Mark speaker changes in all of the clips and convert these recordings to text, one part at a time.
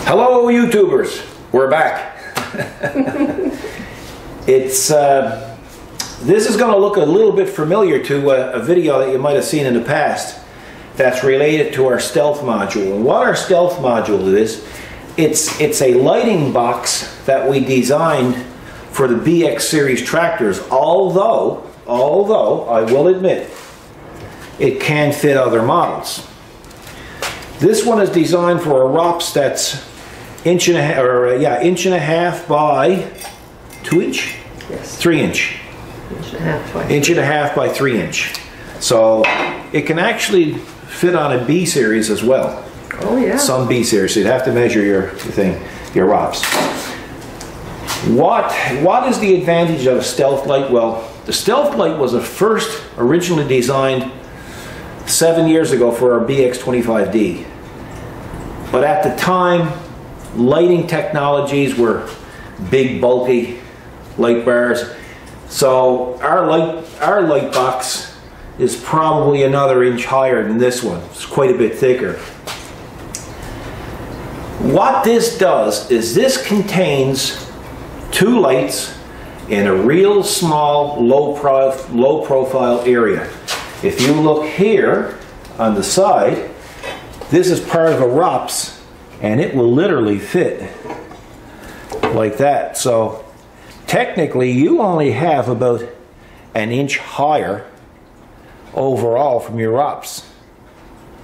Speaker 1: Hello YouTubers, we're back. This is going to look a little bit familiar to a video that you might have seen in the past that's related to our stealth module. And what our stealth module is, it's a lighting box that we designed for the BX series tractors, although I will admit it can fit other models. This one is designed for a ROPS that's inch and a half by 2 inch?
Speaker 2: Yes.
Speaker 1: 3 inch. Inch and a half by 3 inch. So it can actually fit on a B series as well.
Speaker 2: Oh yeah. Some
Speaker 1: B series. So you'd have to measure your ROPS. What is the advantage of a stealth light? Well, the stealth light was originally designed 7 years ago for our BX25D. But at the time, lighting technologies were big, bulky light bars. So our light box is probably another inch higher than this one. It's quite a bit thicker. What this does is this contains two lights in a real small, low profile area. If you look here on the side, this is part of a ROPS, and it will literally fit like that. So technically you only have about an inch higher overall from your ROPS,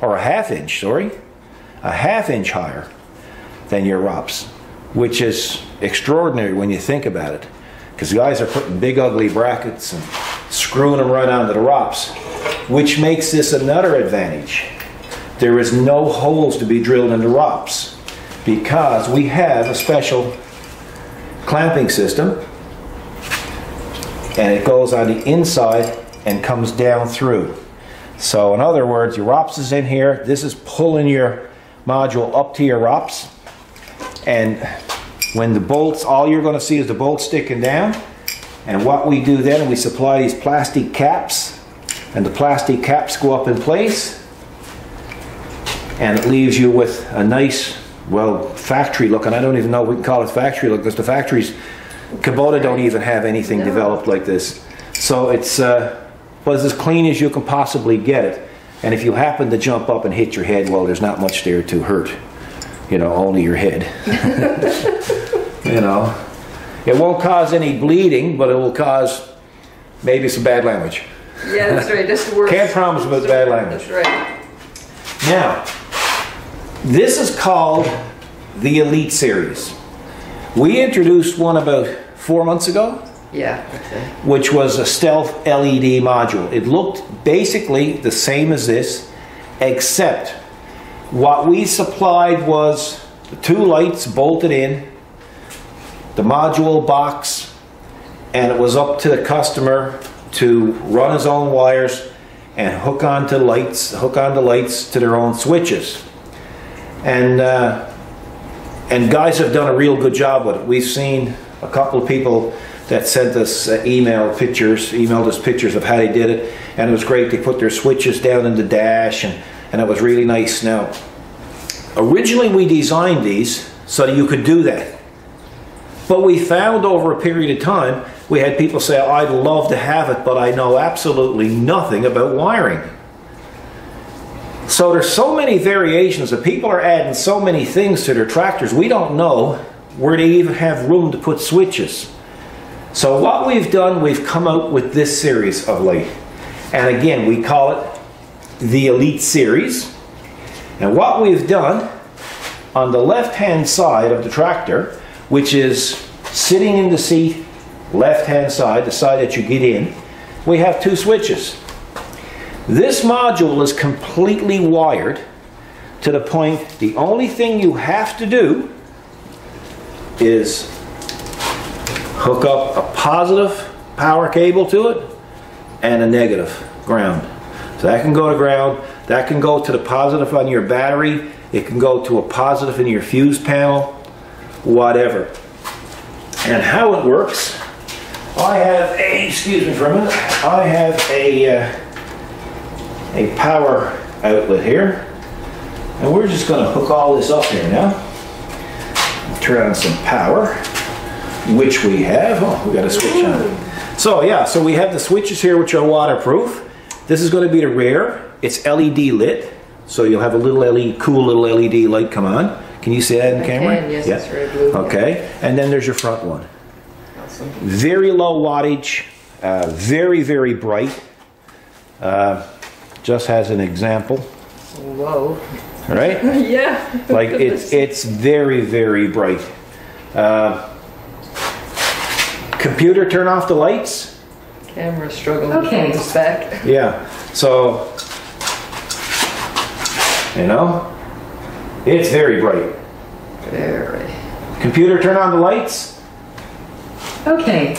Speaker 1: or a half inch higher than your ROPS, which is extraordinary when you think about it, because guys are putting big ugly brackets and screwing them right onto the ROPS, which makes this another advantage. There is no holes to be drilled in the ROPS because we have a special clamping system, and it goes on the inside and comes down through. So in other words, your ROPS is in here, this is pulling your module up to your ROPS, and when the bolts, all you're going to see is the bolts sticking down. And what we do then, we supply these plastic caps, and the plastic caps go up in place, and it leaves you with a nice, well, factory look. And I don't even know if we can call it factory look, because the factories, Kubota don't even have anything developed like this. So it's as clean as you can possibly get it. And if you happen to jump up and hit your head, well, there's not much there to hurt. You know, only your head. You know, it won't cause any bleeding, but it will cause maybe some bad language.
Speaker 2: Yeah, that's right. That's the worst.
Speaker 1: Can't promise about bad language.
Speaker 2: That's right.
Speaker 1: Now, this is called the Elite series. We introduced one about 4 months ago.
Speaker 2: Yeah, okay.
Speaker 1: Which was a stealth LED module. It looked basically the same as this, except what we supplied was the two lights bolted in, the module box, and it was up to the customer to run his own wires and hook onto the lights to their own switches. And guys have done a real good job with it. We've seen a couple of people that sent us emailed us pictures of how they did it, and it was great. They put their switches down in the dash, and it was really nice. Now, originally we designed these so that you could do that. But we found over a period of time, we had people say, oh, I'd love to have it, but I know absolutely nothing about wiring. So there's so many variations that people are adding so many things to their tractors, we don't know where they even have room to put switches. So what we've done, we've come out with this series of light. And again, we call it the Elite series. And what we've done, on the left-hand side of the tractor, which is sitting in the seat, left-hand side, the side that you get in, we have two switches. This module is completely wired to the point the only thing you have to do is hook up a positive power cable to it and a negative ground. So that can go to ground, that can go to the positive on your battery, it can go to a positive in your fuse panel, whatever. And how it works, I have a, excuse me for a minute, I have a power outlet here, and we're just going to hook all this up here now. turn on some power, which we have. Oh, we got a switch on. So yeah, so we have the switches here which are waterproof. This is going to be the rear. It's LED lit, so you'll have a little LED, cool little LED light come on. Can you see that in camera?
Speaker 2: Can, yes, it's very blue.
Speaker 1: Okay, and then there's your front one.
Speaker 2: Awesome.
Speaker 1: Very low wattage, very, very bright. Just as an example.
Speaker 2: Whoa.
Speaker 1: Right?
Speaker 2: Yeah.
Speaker 1: Like it's very, very bright. Computer, turn off the lights.
Speaker 2: Camera struggling to hold us back.
Speaker 1: Yeah. So, you know, it's very bright.
Speaker 2: Very.
Speaker 1: Computer, turn on the lights.
Speaker 3: Okay.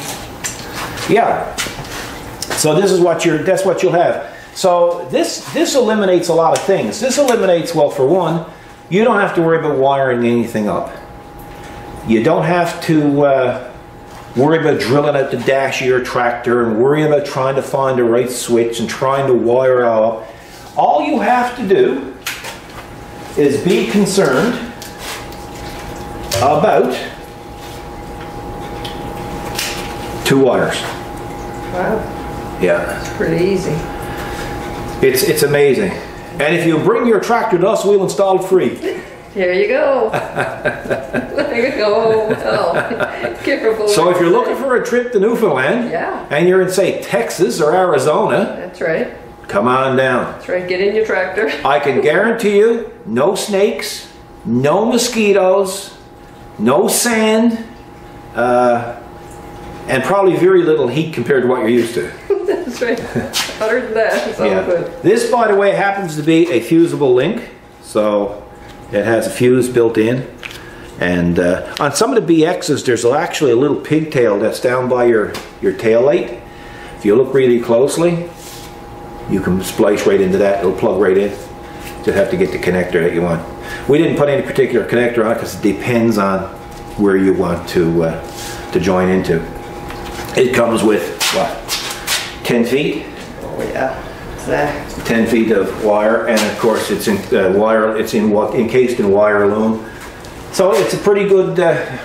Speaker 1: Yeah. So this is what that's what you'll have. So this eliminates a lot of things. This eliminates, well, for one, you don't have to worry about wiring anything up. You don't have to worry about drilling out the dash of your tractor and worrying about trying to find the right switch and trying to wire it all up. All you have to do is be concerned about 2 wires.
Speaker 2: Wow.
Speaker 1: Yeah.
Speaker 2: It's pretty easy.
Speaker 1: It's amazing. And if you bring your tractor to us, we'll install it free.
Speaker 2: Here you go. There you go. Oh, careful.
Speaker 1: So if you're looking for a trip to Newfoundland,
Speaker 2: yeah,
Speaker 1: and you're in, say, Texas or Arizona,
Speaker 2: that's right.
Speaker 1: come on down.
Speaker 2: That's right. Get in your tractor.
Speaker 1: I can guarantee you, no snakes, no mosquitoes, no sand, and probably very little heat compared to what you're used to.
Speaker 2: That's right. Other than that, it's all good.
Speaker 1: This, by the way, happens to be a fusible link, so it has a fuse built in. And on some of the BXs, there's actually a little pigtail that's down by your tail light. If you look really closely, you can splice right into that. It'll plug right in. Just have to get the connector that you want. We didn't put any particular connector on it because it depends on where you want to join into. It comes with what? 10 feet?
Speaker 2: Oh yeah. That.
Speaker 1: 10 feet of wire, and of course it's in wire. It's encased in wire loom. So it's a pretty good.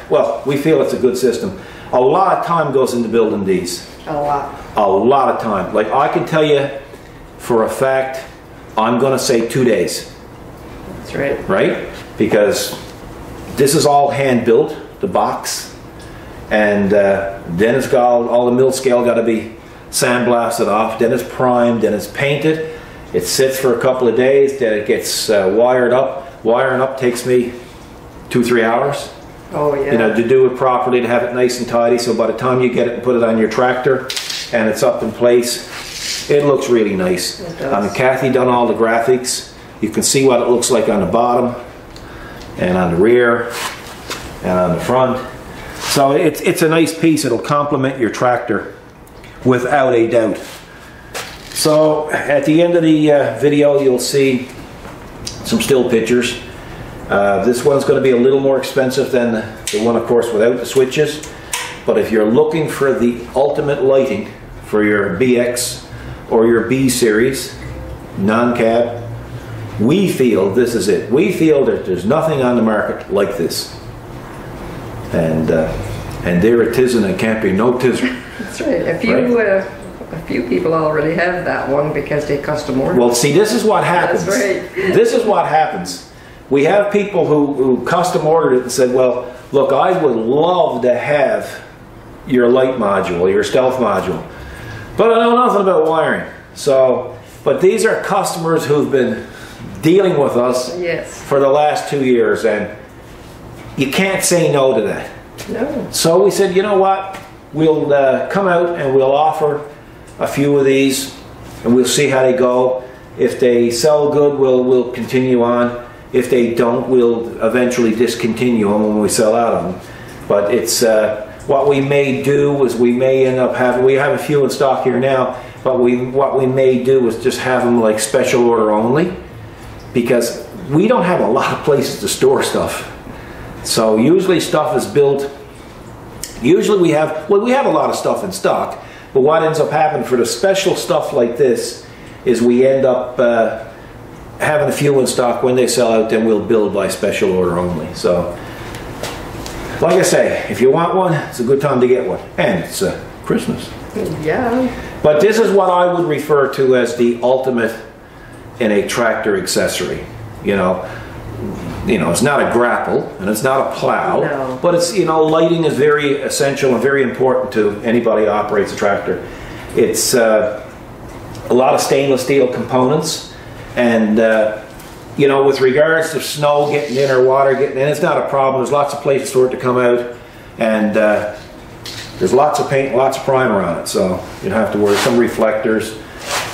Speaker 1: Well, we feel it's a good system. A lot of time goes into building these.
Speaker 2: A lot.
Speaker 1: A lot of time. Like I can tell you, for a fact, I'm going to say 2 days.
Speaker 2: That's right.
Speaker 1: Right? Because this is all hand built, the box, and then it's got all the mill scale got to be sandblasted off, then it's primed, then it's painted. It sits for a couple of days, then it gets wired up. Wiring up takes me 2-3 hours.
Speaker 2: Oh yeah.
Speaker 1: You know, to do it properly, to have it nice and tidy, so by the time you get it and put it on your tractor and it's up in place, it looks really nice.
Speaker 2: It does.
Speaker 1: I mean, Kathy done all the graphics. You can see what it looks like on the bottom and on the rear and on the front. So it's a nice piece. It'll complement your tractor without a doubt. So at the end of the video, you'll see some still pictures. This one's going to be a little more expensive than the one, of course, without the switches. But if you're looking for the ultimate lighting for your BX or your B series, non-cab, we feel this is it. We feel that there's nothing on the market like this. And there it is, and it can't be no tizer.
Speaker 2: That's right. A few people already have that one because they custom order.
Speaker 1: Well, see, this is what happens.
Speaker 2: That's right.
Speaker 1: This is what happens. We have people who custom ordered it and said, well, look, I would love to have your light module, your stealth module, but I know nothing about wiring. So, but these are customers who've been dealing with us
Speaker 2: yes.
Speaker 1: for the last 2 years, and you can't say no to that.
Speaker 2: No.
Speaker 1: So we said, you know what? We'll come out and we'll offer a few of these, and we'll see how they go. If they sell good, we'll continue on. If they don't, we'll eventually discontinue them when we sell out of them. But it's what we may do is we may end up having. We have a few in stock here now, but what we may do is just have them like special order only, because we don't have a lot of places to store stuff. So usually stuff is built. Usually we have a lot of stuff in stock, but what ends up happening for the special stuff like this is we end up having a few in stock. When they sell out, then we'll build by special order only. So Like I say, if you want one, it's a good time to get one. And it's Christmas.
Speaker 2: Yeah.
Speaker 1: But this is what I would refer to as the ultimate in a tractor accessory. You know, it's not a grapple and it's not a plow,
Speaker 2: No.
Speaker 1: but it's, lighting is very essential and very important to anybody who operates a tractor. It's a lot of stainless steel components, and with regards to snow getting in or water getting in, it's not a problem. There's lots of places for it to come out, and there's lots of paint, lots of primer on it, so you don't have to worry. Some reflectors.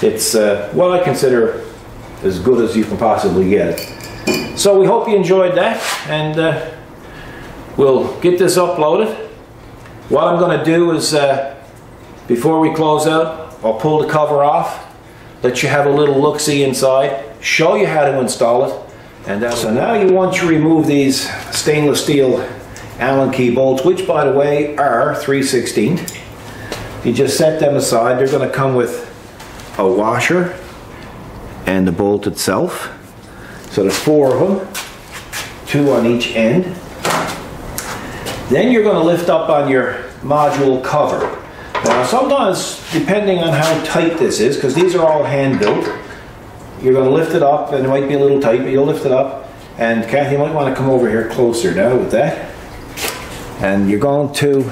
Speaker 1: It's what I consider as good as you can possibly get it. So we hope you enjoyed that, and we'll get this uploaded. What I'm going to do is, before we close out, I'll pull the cover off, let you have a little look-see inside, show you how to install it, and so now once you remove these stainless steel Allen key bolts, which by the way are 3/16, you just set them aside. They're going to come with a washer and the bolt itself. So there's 4 of them, 2 on each end. Then you're going to lift up on your module cover. Now sometimes, depending on how tight this is, because these are all hand built, you're going to lift it up, and it might be a little tight, but you'll lift it up. And Kathy, you might want to come over here closer now with that. And you're going to,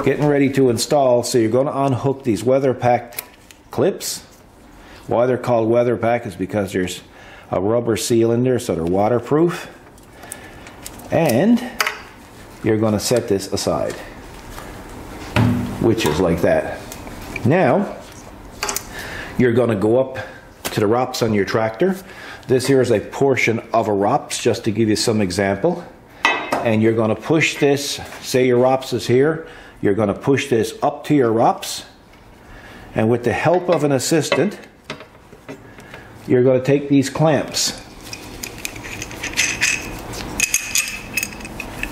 Speaker 1: getting ready to install, so you're going to unhook these weather pack clips. Why they're called weather pack is because there's a rubber seal in there, so they're waterproof. And you're going to set this aside, which is like that. Now you're going to go up to the ROPS on your tractor. This here is a portion of a ROPS, just to give you some example. And you're going to push this, say your ROPS is here, you're going to push this up to your ROPS, and with the help of an assistant, you're going to take these clamps,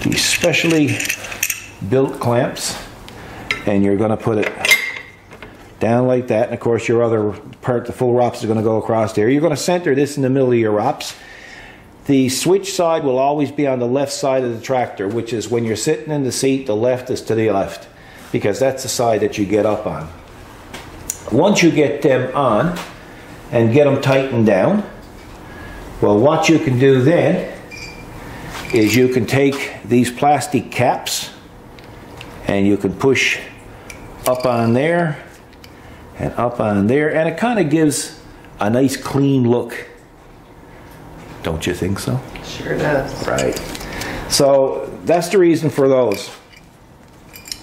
Speaker 1: these specially built clamps, and you're going to put it down like that. And of course your other part, the full ROPS, is going to go across there. You're going to center this in the middle of your ROPS. The switch side will always be on the left side of the tractor, which is when you're sitting in the seat, the left is to the left, because that's the side that you get up on. Once you get them on and get them tightened down, well, what you can do then is you can take these plastic caps and you can push up on there and up on there, and it kind of gives a nice clean look. Don't you think so?
Speaker 2: Sure does.
Speaker 1: Right. So that's the reason for those.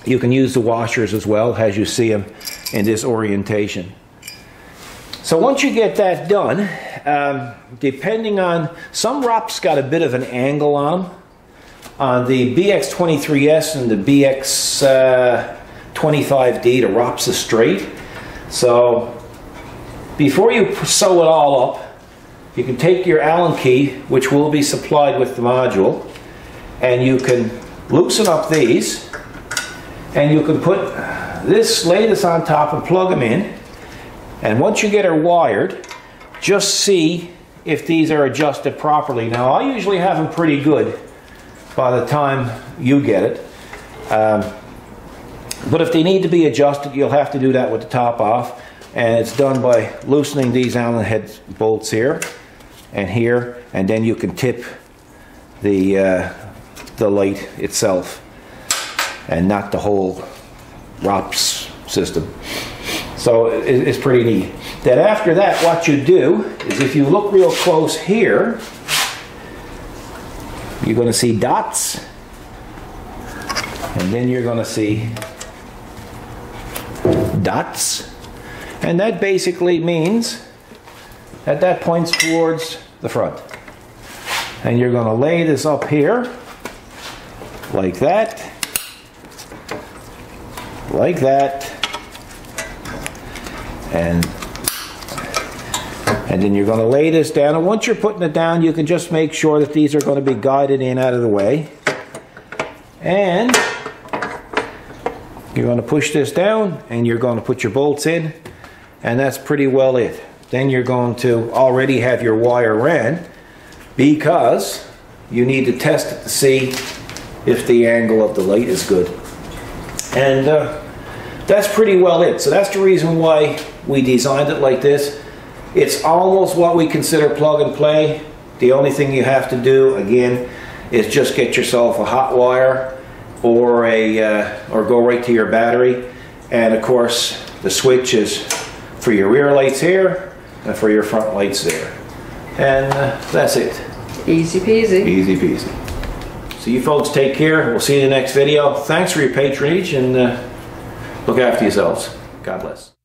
Speaker 1: You can use the washers as well, as you see them in this orientation. So once you get that done, depending on, some ROPS got a bit of an angle on them. On the BX23S and the BX25D, the ROPS is straight. So before you sew it all up, you can take your Allen key, which will be supplied with the module, and you can loosen up these, and you can put this, lay this on top and plug them in. And once you get her wired, just see if these are adjusted properly. Now I usually have them pretty good by the time you get it. But if they need to be adjusted, you'll have to do that with the top off. And it's done by loosening these Allen head bolts here and here, and then you can tip the light itself and not the whole ROPS system. So it's pretty neat. Then after that, what you do is, if you look real close here, you're going to see dots, and then you're going to see dots, and that basically means that that points towards the front. And you're going to lay this up here like that, like that, and then you're going to lay this down. And once you're putting it down, you can just make sure that these are going to be guided in out of the way. And you're going to push this down, and you're going to put your bolts in, and that's pretty well it. Then you're going to already have your wire ran, because you need to test it to see if the angle of the light is good. And that's pretty well it. So that's the reason why we designed it like this. It's almost what we consider plug and play. The only thing you have to do, again, is just get yourself a hot wire or go right to your battery. And of course, the switch is for your rear lights here and for your front lights there. And that's it.
Speaker 2: Easy peasy.
Speaker 1: Easy peasy. So you folks take care. We'll see you in the next video. Thanks for your patronage, and look after yourselves. God bless.